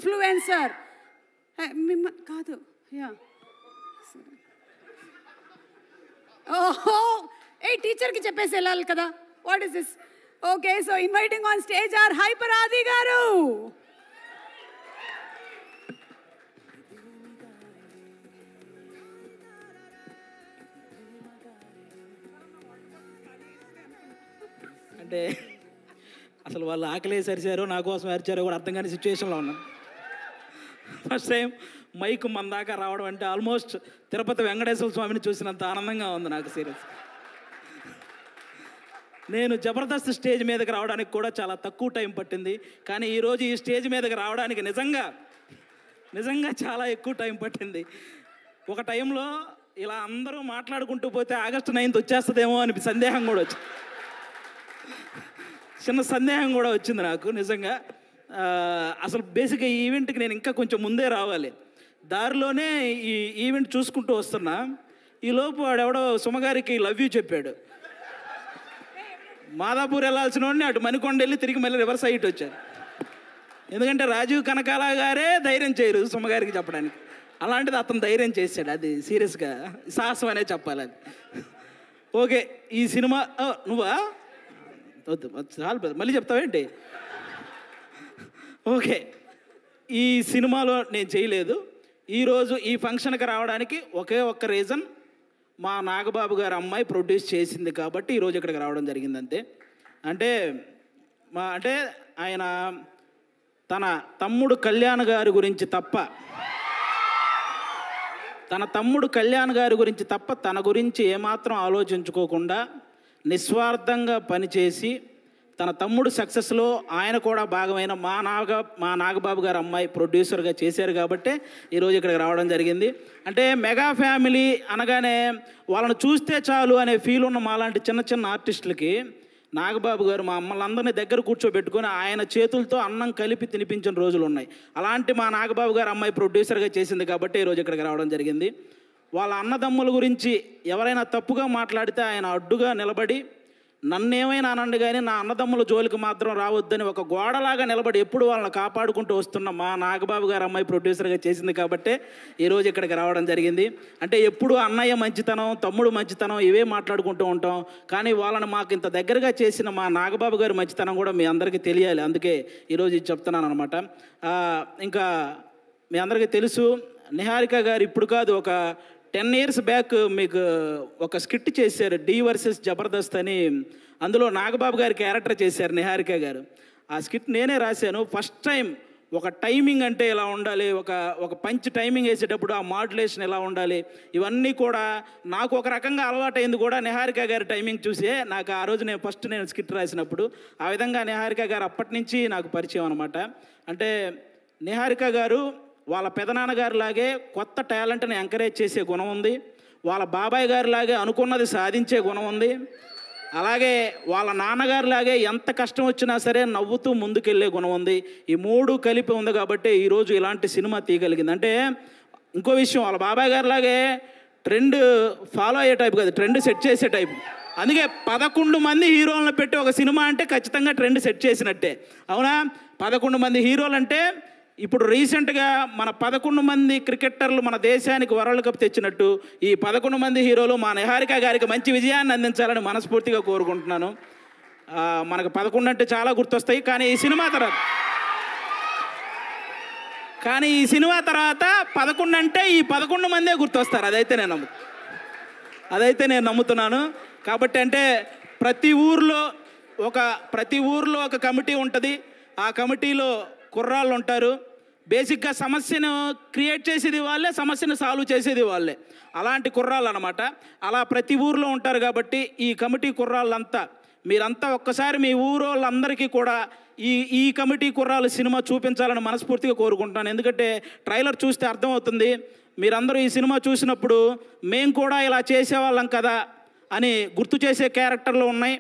Influencer కాదు yeah ఓహో ఏ టీచర్కి చెప్పేసి వెళ్ళాలి కదా. What is this? Okay, so inviting on stage our hyper Aadi గారు. అంటే అసలు వాళ్ళు ఆకలేసి అరిచారో నా కోసం అరిచారో కూడా అర్థం కాని సిచ్యువేషన్లో ఉన్నాను. ఫస్ట్ టైం మైక్ మన దాకా రావడం అంటే ఆల్మోస్ట్ తిరుపతి వెంకటేశ్వర స్వామిని చూసినంత ఆనందంగా ఉంది నాకు. సీరియస్, నేను జబర్దస్త్ స్టేజ్ మీదకి రావడానికి కూడా చాలా తక్కువ టైం పట్టింది. కానీ ఈరోజు ఈ స్టేజ్ మీదకి రావడానికి నిజంగా చాలా ఎక్కువ టైం పట్టింది. ఒక టైంలో ఇలా అందరూ మాట్లాడుకుంటూ పోతే ఆగస్టు 9th వచ్చేస్తుందేమో అని సందేహం కూడా వచ్చింది. చిన్న సందేహం కూడా వచ్చింది నాకు నిజంగా. అసలు బేసిక్గా ఈ ఈవెంట్కి నేను ఇంకా కొంచెం ముందే రావాలి. దారిలోనే ఈ ఈవెంట్ చూసుకుంటూ వస్తున్నా. ఈలోపు వాడెవడో సుమగారికి లవ్ యూ చెప్పాడు. మాదాపూర్ వెళ్ళాల్సిన వాడిని అటు మణికొండ వెళ్ళి తిరిగి మళ్ళీ రివర్స్ అయ్యి వచ్చారు. ఎందుకంటే రాజీవ్ కనకాల గారే ధైర్యం చేయరు సుమగారికి చెప్పడానికి. అలాంటిది అతను ధైర్యం చేశాడు. అది సీరియస్గా సాహసం అనే చెప్పాలి అది. ఓకే, ఈ సినిమా నువ్వా చాలు మళ్ళీ చెప్తావేంటి? ఓకే, ఈ సినిమాలో నేను చేయలేదు. ఈరోజు ఈ ఫంక్షన్కి రావడానికి ఒకే ఒక్క రీజన్, మా నాగబాబు గారు అమ్మాయి ప్రొడ్యూస్ చేసింది కాబట్టి ఈరోజు ఇక్కడికి రావడం జరిగింది అంతే. అంటే ఆయన తన తమ్ముడు కళ్యాణ్ గారి గురించి తప్ప తన గురించి ఏమాత్రం ఆలోచించుకోకుండా నిస్వార్థంగా పనిచేసి తన తమ్ముడు సక్సెస్లో ఆయన కూడా భాగమైన మా నాగబాబు గారు అమ్మాయి ప్రొడ్యూసర్గా చేశారు కాబట్టే ఈరోజు ఇక్కడికి రావడం జరిగింది. అంటే మెగా ఫ్యామిలీ అనగానే వాళ్ళని చూస్తే చాలు అనే ఫీల్ ఉన్న మాలాంటి చిన్న చిన్న ఆర్టిస్టులకి నాగబాబు గారు మా అమ్మలందరినీ దగ్గర కూర్చోబెట్టుకొని ఆయన చేతులతో అన్నం కలిపి తినిపించిన రోజులు ఉన్నాయి. అలాంటి మా నాగబాబు గారు అమ్మాయి ప్రొడ్యూసర్గా చేసింది కాబట్టి ఈరోజు ఇక్కడికి రావడం జరిగింది. వాళ్ళ అన్నదమ్ముల గురించి ఎవరైనా తప్పుగా మాట్లాడితే ఆయన అడ్డుగా నిలబడి నన్నేమైనా అనండి కానీ నా అన్నదమ్ముల జోలికి మాత్రం రావద్దని ఒక గోడలాగా నిలబడి ఎప్పుడు వాళ్ళని కాపాడుకుంటూ వస్తున్న మా నాగబాబు గారు అమ్మాయి ప్రొడ్యూసర్గా చేసింది కాబట్టే ఈరోజు ఇక్కడికి రావడం జరిగింది. అంటే ఎప్పుడు అన్నయ్య మంచితనం, తమ్ముడు మంచితనం ఇవే మాట్లాడుకుంటూ ఉంటాం. కానీ వాళ్ళని మాకు ఇంత దగ్గరగా చేసిన మా నాగబాబు గారి మంచితనం కూడా మీ అందరికీ తెలియాలి. అందుకే ఈరోజు ఇది చెప్తున్నాను అనమాట. ఇంకా మీ అందరికీ తెలుసు, నిహారిక గారు ఇప్పుడు కాదు ఒక 10 years బ్యాక్ మీకు ఒక స్కిట్ చేశారు, డి వర్సెస్ జబర్దస్త్ అని. అందులో నాగబాబు గారి క్యారెక్టర్ చేశారు నిహారిక గారు. ఆ స్కిట్ నేనే రాశాను. ఫస్ట్ టైం ఒక టైమింగ్ అంటే ఎలా ఉండాలి, ఒక పంచ్ టైమింగ్ వేసేటప్పుడు ఆ మాడ్యులేషన్ ఎలా ఉండాలి, ఇవన్నీ కూడా నాకు ఒక రకంగా అలవాటైంది కూడా నిహారిక గారి టైమింగ్ చూసే. నాకు ఆ రోజు నేను స్కిట్ రాసినప్పుడు ఆ విధంగా నిహారిక గారు అప్పటి నుంచి నాకు పరిచయం అనమాట. అంటే నిహారిక గారు వాళ్ళ పెదనాన్నగారి లాగే కొత్త టాలెంట్ని ఎంకరేజ్ చేసే గుణం ఉంది. వాళ్ళ బాబాయ్ గారి లాగే అనుకున్నది సాధించే గుణం ఉంది. అలాగే వాళ్ళ నాన్నగారి లాగే ఎంత కష్టం వచ్చినా సరే నవ్వుతూ ముందుకెళ్ళే గుణం ఉంది. ఈ మూడు కలిపి ఉంది కాబట్టి ఈరోజు ఇలాంటి సినిమా తీయగలిగింది. అంటే ఇంకో విషయం, వాళ్ళ బాబాయ్ గారి లాగే ట్రెండ్ ఫాలో అయ్యే టైప్ కాదు, ట్రెండ్ సెట్ చేసే టైప్. అందుకే 11 మంది హీరోలను పెట్టి ఒక సినిమా అంటే ఖచ్చితంగా ట్రెండ్ సెట్ చేసినట్టే. అవునా? 11 మంది హీరోలు అంటే ఇప్పుడు రీసెంట్గా మన 11 మంది క్రికెటర్లు మన దేశానికి వరల్డ్ కప్ తెచ్చినట్టు ఈ 11 మంది హీరోలు మా నిహారిక గారికి మంచి విజయాన్ని అందించాలని మనస్ఫూర్తిగా కోరుకుంటున్నాను. మనకు 11 అంటే చాలా గుర్తొస్తాయి, కానీ ఈ సినిమా తర్వాత 11 అంటే ఈ 11 మందే గుర్తొస్తారు. అదైతే నేను నమ్ముతున్నాను. కాబట్టి అంటే ప్రతి ఊర్లో ఒక కమిటీ ఉంటుంది. ఆ కమిటీలో కుర్రాళ్ళు ఉంటారు. బేసిక్గా సమస్యను క్రియేట్ చేసేది వాళ్ళే, సమస్యను సాల్వ్ చేసేది వాళ్ళే. అలాంటి కుర్రాళ్ళు అనమాట. అలా ప్రతి ఊర్లో ఉంటారు కాబట్టి ఈ కమిటీ కుర్రాళ్ళంతా మీరంతా ఒక్కసారి మీ ఊరోళ్ళందరికీ కూడా ఈ కమిటీ కుర్రాళ్ళు సినిమా చూపించాలని మనస్ఫూర్తిగా కోరుకుంటున్నాను. ఎందుకంటే ట్రైలర్ చూస్తే అర్థమవుతుంది. మీరందరూ ఈ సినిమా చూసినప్పుడు మేము కూడా ఇలా చేసేవాళ్ళం కదా అని గుర్తు చేసే క్యారెక్టర్లు ఉన్నాయి.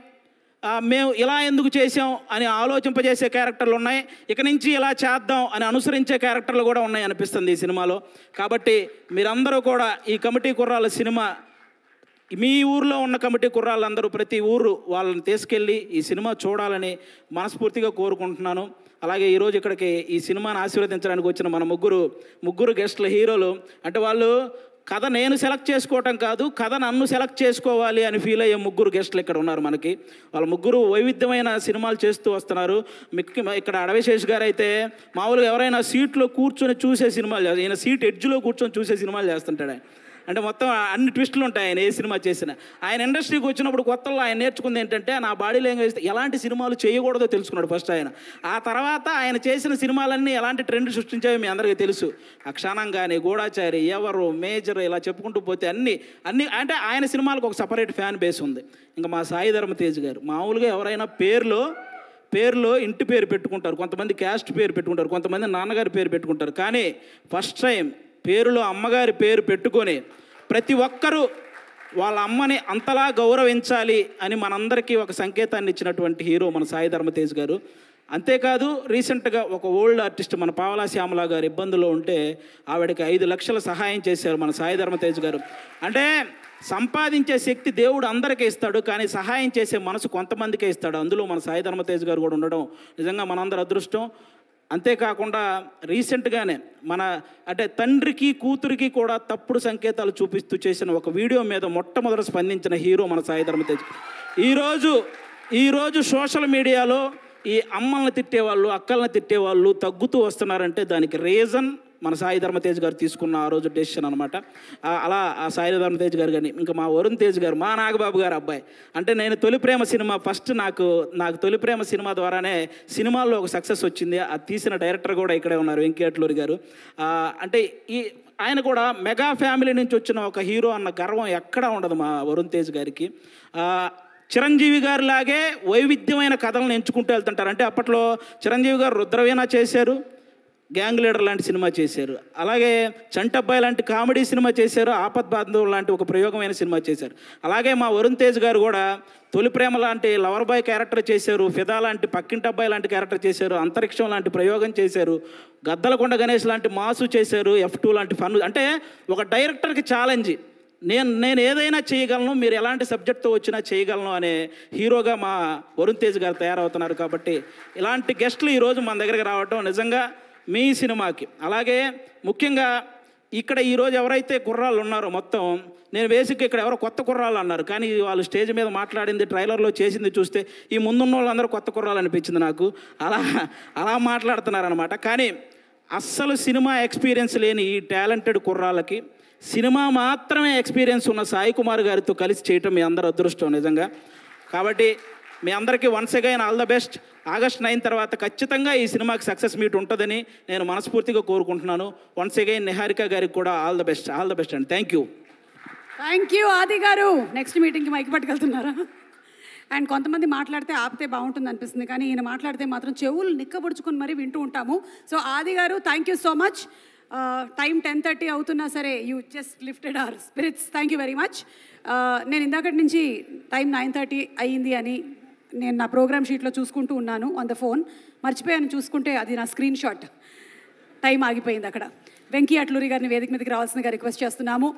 మేము ఇలా ఎందుకు చేసాం అని ఆలోచింపజేసే క్యారెక్టర్లు ఉన్నాయి. ఇక నుంచి ఇలా చేద్దాం అని అనుసరించే క్యారెక్టర్లు కూడా ఉన్నాయి అనిపిస్తుంది ఈ సినిమాలో. కాబట్టి మీరందరూ కూడా ఈ కమిటీ కుర్రాళ్ళ సినిమా, మీ ఊర్లో ఉన్న కమిటీ కుర్రాళ్ళందరూ ప్రతి ఊరు వాళ్ళని తీసుకెళ్ళి ఈ సినిమా చూడాలని మనస్ఫూర్తిగా కోరుకుంటున్నాను. అలాగే ఈరోజు ఇక్కడికి ఈ సినిమాని ఆశీర్వదించడానికి వచ్చిన మన ముగ్గురు గెస్ట్ల హీరోలు. అంటే వాళ్ళు కథ నేను సెలెక్ట్ చేసుకోవటం కాదు, కథ నన్ను సెలెక్ట్ చేసుకోవాలి అని ఫీల్ అయ్యే ముగ్గురు గెస్టులు ఇక్కడ ఉన్నారు మనకి. వాళ్ళ ముగ్గురు వైవిధ్యమైన సినిమాలు చేస్తూ వస్తున్నారు. ఇక్కడ అడవిశేష్ గారు అయితే మామూలుగా ఎవరైనా సీట్లో కూర్చొని చూసే సినిమాలు చేస్తారు, ఈయన సీట్ ఎడ్జ్లో కూర్చొని చూసే సినిమాలు చేస్తుంటాడు. అంటే మొత్తం అన్ని ట్విస్టులు ఉంటాయి ఆయన ఏ సినిమా చేసినా. ఆయన ఇండస్ట్రీకి వచ్చినప్పుడు కొత్తలో ఆయన నేర్చుకుంది ఏంటంటే నా బాడీ లాంగ్వేజ్ ఎలాంటి సినిమాలు చేయకూడదో తెలుసుకున్నాడు ఫస్ట్ ఆయన. ఆ తర్వాత ఆయన చేసిన సినిమాలన్నీ ఎలాంటి ట్రెండ్ సృష్టించాయో మీ అందరికీ తెలుసు. అక్షానం కానీ, గూఢాచారి, ఎవరు, మేజర్, ఇలా చెప్పుకుంటూ పోతే అన్ని అంటే ఆయన సినిమాలకు ఒక సపరేట్ ఫ్యాన్ బేస్ ఉంది. ఇంకా మా సాయి ధర్మ తేజ్ గారు మామూలుగా ఎవరైనా పేరులో ఇంటి పేరు పెట్టుకుంటారు, కొంతమంది క్యాస్ట్ పేరు పెట్టుకుంటారు, కొంతమంది నాన్నగారి పేరు పెట్టుకుంటారు. కానీ ఫస్ట్ టైం పేరులో అమ్మగారి పేరు పెట్టుకొని ప్రతి ఒక్కరూ వాళ్ళ అమ్మని అంతలా గౌరవించాలి అని మనందరికీ ఒక సంకేతాన్ని ఇచ్చినటువంటి హీరో మన సాయి ధర్మ తేజ్ గారు. అంతేకాదు రీసెంట్గా ఒక ఓల్డ్ ఆర్టిస్ట్ మన పావలా శ్యామల గారు ఇబ్బందులో ఉంటే ఆవిడకి 5 లక్షల సహాయం చేశారు మన సాయి ధర్మ తేజ్ గారు. అంటే సంపాదించే శక్తి దేవుడు అందరికీ ఇస్తాడు, కానీ సహాయం చేసే మనసు కొంతమందికే ఇస్తాడు. అందులో మన సాయి ధర్మ తేజ్ గారు కూడా ఉండడం నిజంగా మనందరి అదృష్టం. అంతేకాకుండా రీసెంట్గానే అంటే తండ్రికి కూతురికి కూడా తప్పుడు సంకేతాలు చూపిస్తూ చేసిన ఒక వీడియో మీద మొట్టమొదటి స్పందించిన హీరో మన సాయి ధర్మ తేజ్. ఈరోజు సోషల్ మీడియాలో ఈ అమ్మల్ని తిట్టేవాళ్ళు, అక్కల్ని తిట్టేవాళ్ళు తగ్గుతూ వస్తున్నారంటే దానికి రీజన్ మన సాయి ధర్మ తేజ్ గారు తీసుకున్న ఆ రోజు డెసిషన్ అనమాట. అలా ఆ సాయి ధర్మ తేజ్ గారు కానీ ఇంకా మా వరుణ్ తేజ్ గారు, మా నాగబాబు గారు అబ్బాయి. అంటే నేను తొలి ప్రేమ సినిమా ఫస్ట్ నాకు తొలి ప్రేమ సినిమా ద్వారానే సినిమాల్లో ఒక సక్సెస్ వచ్చింది. అది తీసిన డైరెక్టర్ కూడా ఇక్కడే ఉన్నారు, వెంకీ అట్లూరి గారు. అంటే ఆయన కూడా మెగా ఫ్యామిలీ నుంచి వచ్చిన ఒక హీరో అన్న గర్వం ఎక్కడా ఉండదు మా వరుణ్ తేజ్ గారికి. చిరంజీవి గారి లాగే వైవిధ్యమైన కథలను ఎంచుకుంటూ వెళ్తుంటారు. అంటే అప్పట్లో చిరంజీవి గారు రుద్రవీణ చేశారు, గ్యాంగ్ లీడర్ లాంటి సినిమా చేశారు, అలాగే చంటబ్బాయి లాంటి కామెడీ సినిమా చేశారు, ఆపద్ బాంధవ్ లాంటి ఒక ప్రయోగమైన సినిమా చేశారు. అలాగే మా వరుణ్ తేజ్ గారు కూడా తొలి ప్రేమ లాంటి లవర్ బాయ్ క్యారెక్టర్ చేశారు, ఫిదా లాంటి పక్కింటి అబ్బాయి లాంటి క్యారెక్టర్ చేశారు, అంతరిక్షం లాంటి ప్రయోగం చేశారు, గద్దలకొండ గణేష్ లాంటి మాసు చేశారు, F2 లాంటి ఫన్. అంటే ఒక డైరెక్టర్కి ఛాలెంజ్, నేను ఏదైనా చేయగలను, మీరు ఎలాంటి సబ్జెక్ట్తో వచ్చినా చేయగలను అనే హీరోగా మా వరుణ్ తేజ్ గారు తయారవుతున్నారు. కాబట్టి ఇలాంటి గెస్టులు ఈరోజు మన దగ్గరికి రావటం నిజంగా మీ సినిమాకి, అలాగే ముఖ్యంగా ఇక్కడ ఈరోజు ఎవరైతే కుర్రాళ్ళు ఉన్నారో మొత్తం, నేను బేసిక్గా ఇక్కడ ఎవరో కొత్త కుర్రాళ్ళు అన్నారు, కానీ వాళ్ళు స్టేజ్ మీద మాట్లాడింది, ట్రైలర్లో చేసింది చూస్తే ఈ ముందున్న వాళ్ళందరూ కొత్త కుర్రాళ్ళు అనిపించింది నాకు. అలా మాట్లాడుతున్నారనమాట. కానీ అస్సలు సినిమా ఎక్స్పీరియన్స్ లేని ఈ టాలెంటెడ్ కుర్రాళ్ళకి సినిమా మాత్రమే ఎక్స్పీరియన్స్ ఉన్న సాయి కుమార్ గారితో కలిసి చేయటం మీ అందరి అదృష్టం నిజంగా. కాబట్టి మీ అందరికీ once again all the best. August 9 తర్వాత ఖచ్చితంగా ఈ సినిమాకి సక్సెస్ మీట్ ఉంటుందని నేను మనస్ఫూర్తిగా కోరుకుంటున్నాను. వన్స్ అగైన్ నిహారిక గారికి కూడా ఆల్ ద బెస్ట్ అండి. థ్యాంక్ యూ ఆది గారు. నెక్స్ట్ మీటింగ్కి మైక్ పట్టుకెళ్తున్నారా? అండ్ కొంతమంది మాట్లాడితే ఆపితే బాగుంటుంది అనిపిస్తుంది, కానీ ఈయన మాట్లాడితే మాత్రం చెవులు నిక్కబుడుచుకొని మరీ వింటూ ఉంటాము. సో ఆది గారు, thank you so much. Time 10:30 అవుతున్నా సరే you just lifted our spirits. Thank you very much. నేను ఇందాకటి నుంచి టైం 9:30 అయ్యింది అని నేను నా ప్రోగ్రామ్ షీట్లో చూసుకుంటూ ఉన్నాను ఆన్ ద ఫోన్. మర్చిపోయాను చూసుకుంటే, అది నా స్క్రీన్ షాట్. టైం ఆగిపోయింది అక్కడ. వెంకీ అట్లూరి గారిని వేదిక మీదకి రావాల్సిందిగా రిక్వెస్ట్ చేస్తున్నాము.